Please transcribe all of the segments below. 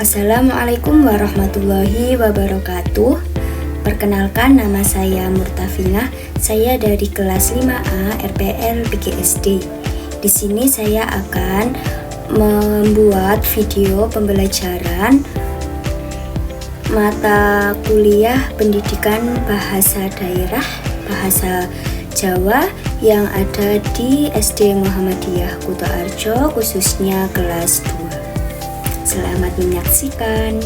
Assalamualaikum warahmatullahi wabarakatuh. Perkenalkan, nama saya Murtafinah. Saya dari kelas 5A RPL PGSD. Di sini saya akan membuat video pembelajaran mata kuliah pendidikan bahasa daerah bahasa Jawa yang ada di SD Muhammadiyah Kutoarjo, khususnya kelas 2. Selamat menyaksikan.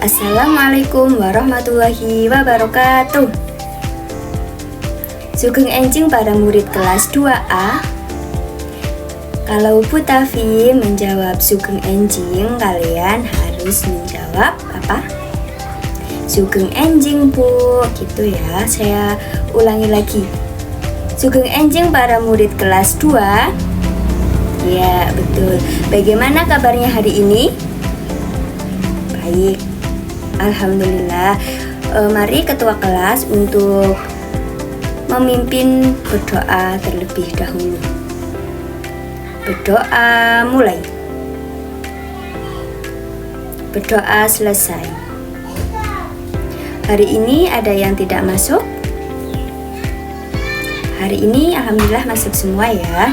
Assalamualaikum warahmatullahi wabarakatuh. Sugeng enjing para murid kelas 2A. Kalau Bu Tafi menjawab sugeng enjing, kalian harus menjawab apa? Sugeng enjing Bu, gitu ya. Saya ulangi lagi. Sugeng enjing para murid kelas 2. Ya, betul. Bagaimana kabarnya hari ini? Baik, alhamdulillah. Mari ketua kelas untuk memimpin berdoa terlebih dahulu. Berdoa mulai. Berdoa selesai. Hari ini ada yang tidak masuk? Hari ini alhamdulillah masuk semua ya.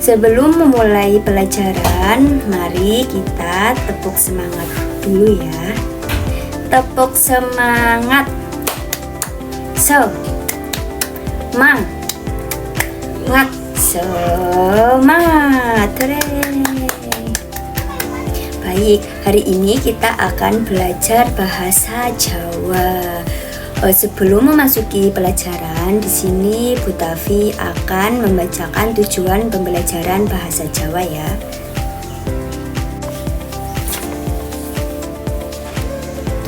Sebelum memulai pelajaran, mari kita tepuk semangat dulu ya. Tepuk semangat. Semangat. Baik, hari ini kita akan belajar bahasa Jawa. Sebelum memasuki pelajaran, di sini Bu Tafi akan membacakan tujuan pembelajaran bahasa Jawa ya.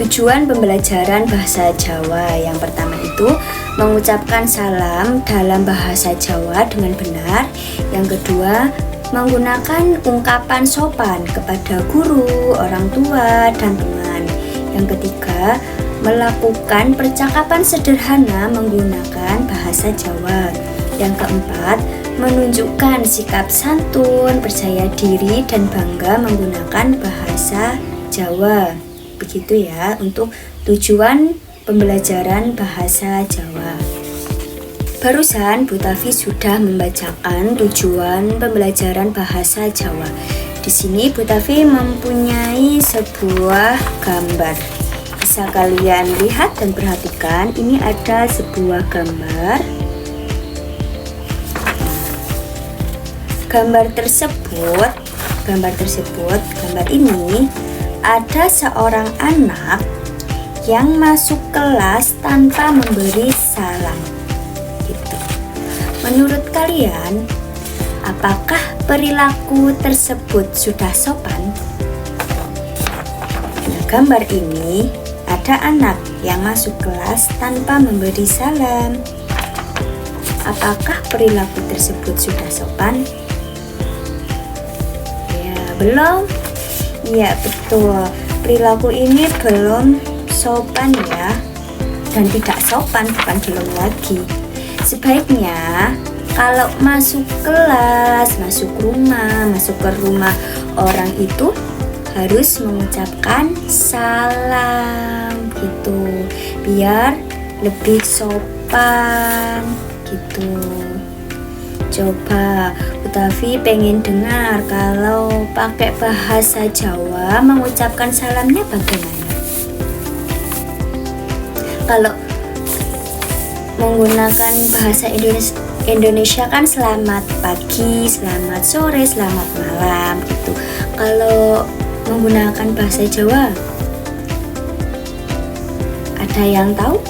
Tujuan pembelajaran bahasa Jawa yang pertama itu mengucapkan salam dalam bahasa Jawa dengan benar. Yang kedua, menggunakan ungkapan sopan kepada guru, orang tua, dan teman. Yang ketiga, melakukan percakapan sederhana menggunakan bahasa Jawa. Yang keempat, menunjukkan sikap santun, percaya diri, dan bangga menggunakan bahasa Jawa. Begitu ya untuk tujuan pembelajaran bahasa Jawa. Barusan Bu Tafi sudah membacakan tujuan pembelajaran bahasa Jawa. Di sini Bu Tafi mempunyai sebuah gambar. Bisa kalian lihat dan perhatikan, ini ada sebuah gambar. Gambar ini ada seorang anak yang masuk kelas tanpa memberi salam. Gitu. Menurut kalian, apakah perilaku tersebut sudah sopan? Nah, gambar ini ada anak yang masuk kelas tanpa memberi salam. Apakah perilaku tersebut sudah sopan? Ya, belum. Ya, betul. Perilaku ini belum sopan ya. Dan tidak sopan, bukan belum lagi. Sebaiknya kalau masuk kelas, masuk ke rumah orang itu harus mengucapkan salam gitu, biar lebih sopan gitu. Coba Bu Tafi pengen dengar kalau pakai bahasa Jawa mengucapkan salamnya bagaimana? Kalau menggunakan bahasa Indonesia kan selamat pagi, selamat sore, selamat malam gitu. Kalau menggunakan bahasa Jawa, ada yang tahu?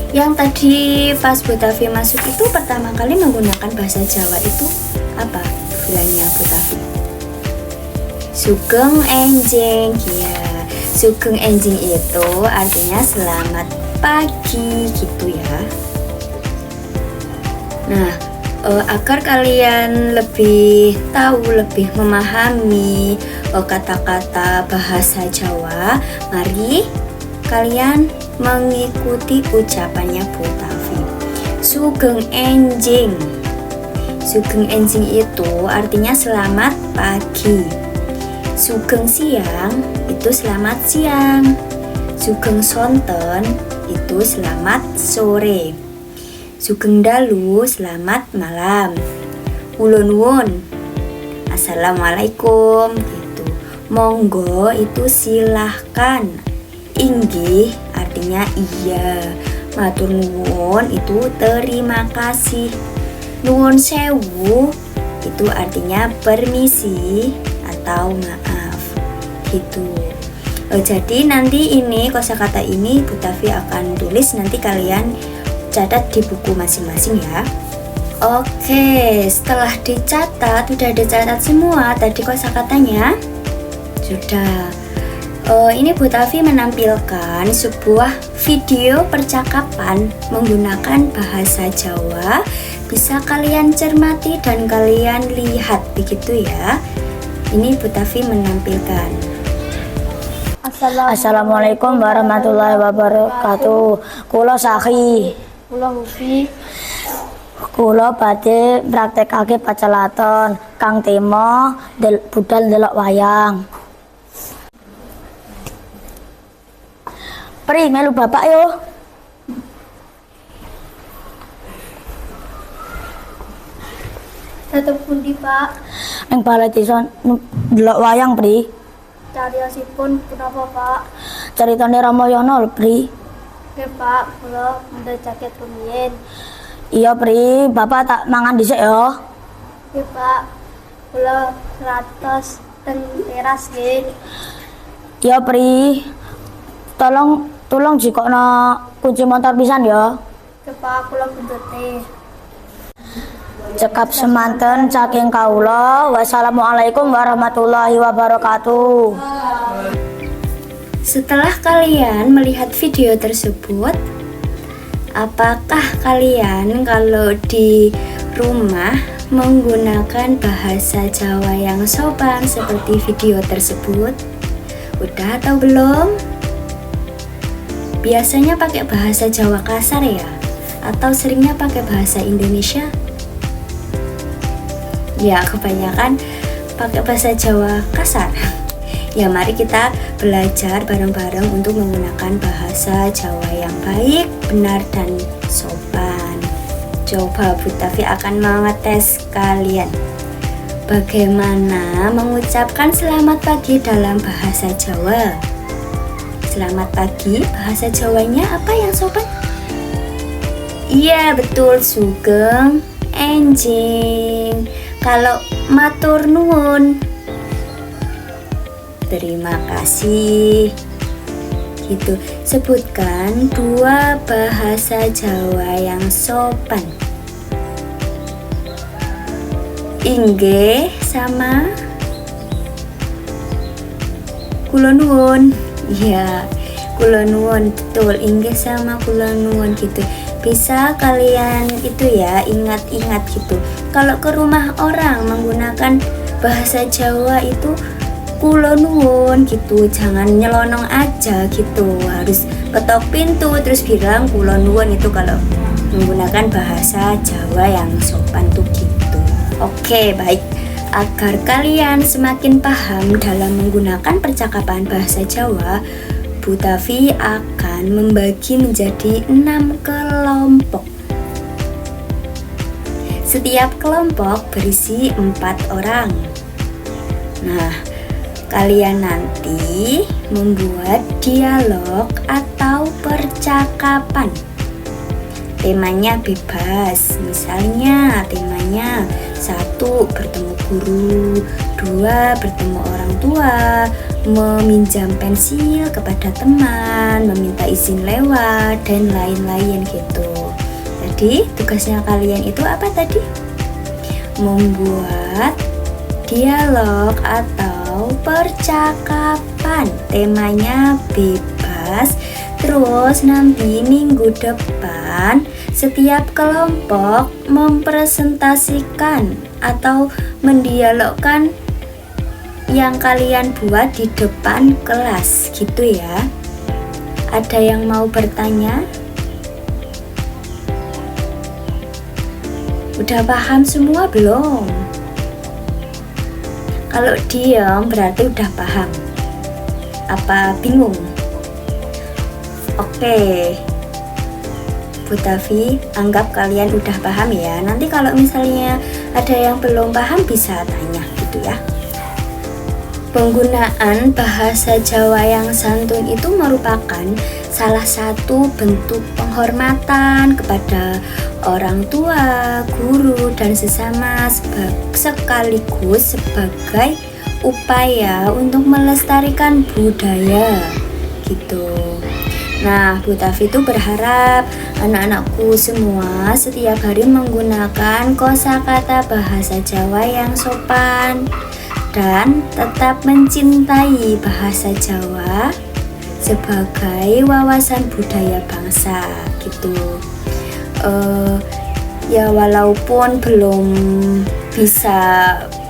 Yang tadi pas Bu Tafi masuk itu pertama kali menggunakan bahasa Jawa itu apa bilangnya Bu Tafi? Sugeng enjing ya. Sugeng enjing itu artinya selamat pagi gitu ya. Nah, agar kalian lebih tahu, lebih memahami kata-kata bahasa Jawa, mari kalian mengikuti ucapannya Bu Tafi. Sugeng enjing. Sugeng enjing itu artinya selamat pagi. Sugeng siang itu selamat siang. Sugeng sonten itu selamat sore. Sugeng dalu selamat malam. Kula nuwun, assalamualaikum gitu. Monggo itu silahkan. Inggih artinya iya. Matur nuwun itu terima kasih. Nuwun sewu itu artinya permisi atau maaf gitu. Jadi nanti ini kosakata ini Bu Tafi akan tulis, nanti kalian catat di buku masing-masing ya. Oke, setelah dicatat, udah dicatat semua tadi kosakatanya? Sudah. Ini Bu Tafi menampilkan sebuah video percakapan menggunakan bahasa Jawa. Bisa kalian cermati dan kalian lihat begitu ya. Ini Bu Tafi menampilkan. Assalamualaikum warahmatullahi wabarakatuh. Kula Sahi. Kula Hufi. Kula badhe praktekake pacelaton kang tema budal ndelok wayang. Pri melu bapak yo. Tetep pundi, Pak? Ning balai desa ndelok wayang, Pri. Cariyosipun punapa, Pak? Ceritane Ramayana lho, Pri. Oke, Pak, kula mundhut jaket rumiyin. Iya, Pri, bapak tak mangan dhisik ya. Oke, Pak. Kula ratos teng teras nggih. Iya, Pri. Tolong jikokno kunci motor pisan ya. Oke, Pak, kula buntuti. Cekap semanten saking kaula. Wassalamualaikum warahmatullahi wabarakatuh. Setelah kalian melihat video tersebut, apakah kalian kalau di rumah menggunakan bahasa Jawa yang sopan seperti video tersebut? Udah atau belum? Biasanya pakai bahasa Jawa kasar ya? Atau seringnya pakai bahasa Indonesia? Ya, kebanyakan pakai bahasa Jawa kasar. Ya, mari kita belajar bareng-bareng untuk menggunakan bahasa Jawa yang baik, benar, dan sopan. Coba Bu Tafi akan mengetes kalian bagaimana mengucapkan selamat pagi dalam bahasa Jawa. Selamat pagi, bahasa Jawanya apa yang sopan? Iya, betul, sugeng enjing. Kalau matur nuwun, terima kasih gitu. Sebutkan 2 bahasa Jawa yang sopan. Inggih sama kula nuwun. Iya, kula nuwun, betul, inggih sama kula nuwun gitu. Bisa kalian itu ya, ingat-ingat gitu. Kalau ke rumah orang menggunakan bahasa Jawa itu kula nuwun gitu, jangan nyelonong aja gitu, harus ketok pintu terus bilang kula nuwun. Itu kalau menggunakan bahasa Jawa yang sopan tuh gitu. Oke, baik. Agar kalian semakin paham dalam menggunakan percakapan bahasa Jawa, Bu Tafi akan membagi menjadi 6 kelompok. Setiap kelompok berisi 4 orang. Nah, kalian nanti membuat dialog atau percakapan. Temanya bebas, misalnya temanya 1 bertemu guru, 2 bertemu orang tua, meminjam pensil kepada teman, meminta izin lewat, dan lain-lain gitu. Jadi tugasnya kalian itu apa tadi? Membuat dialog atau percakapan. Temanya bebas. Terus nanti minggu depan setiap kelompok mempresentasikan atau mendialogkan yang kalian buat di depan kelas gitu ya. Ada yang mau bertanya? Udah paham semua belum? Kalau diam berarti udah paham. Apa bingung? Oke, Bu Tafi, anggap kalian udah paham ya. Nanti kalau misalnya ada yang belum paham bisa tanya gitu ya. Penggunaan bahasa Jawa yang santun itu merupakan salah satu bentuk penghormatan kepada orang tua, guru, dan sesama sekaligus sebagai upaya untuk melestarikan budaya gitu. Nah, Bu Tafi itu berharap anak-anakku semua setiap hari menggunakan kosakata bahasa Jawa yang sopan dan tetap mencintai bahasa Jawa sebagai wawasan budaya bangsa gitu. Ya walaupun belum bisa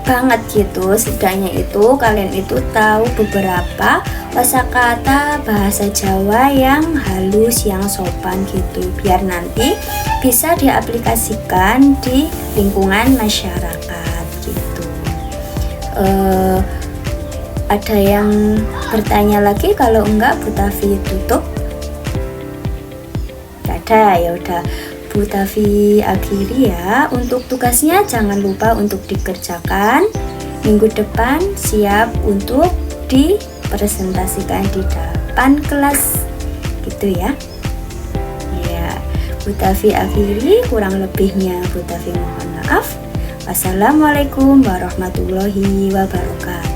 banget gitu, setidaknya itu kalian itu tahu beberapa kosakata bahasa Jawa yang halus, yang sopan gitu, biar nanti bisa diaplikasikan di lingkungan masyarakat gitu. Ada yang bertanya lagi? Kalau enggak, Bu Tafi tutup. Gak ada, ya udah Bu Tafi akhiri ya. Untuk tugasnya jangan lupa untuk dikerjakan. Minggu depan siap untuk dipresentasikan di depan kelas gitu ya. Ya, Bu Tafi akhiri, kurang lebihnya Bu Tafi mohon maaf. Wassalamualaikum warahmatullahi wabarakatuh.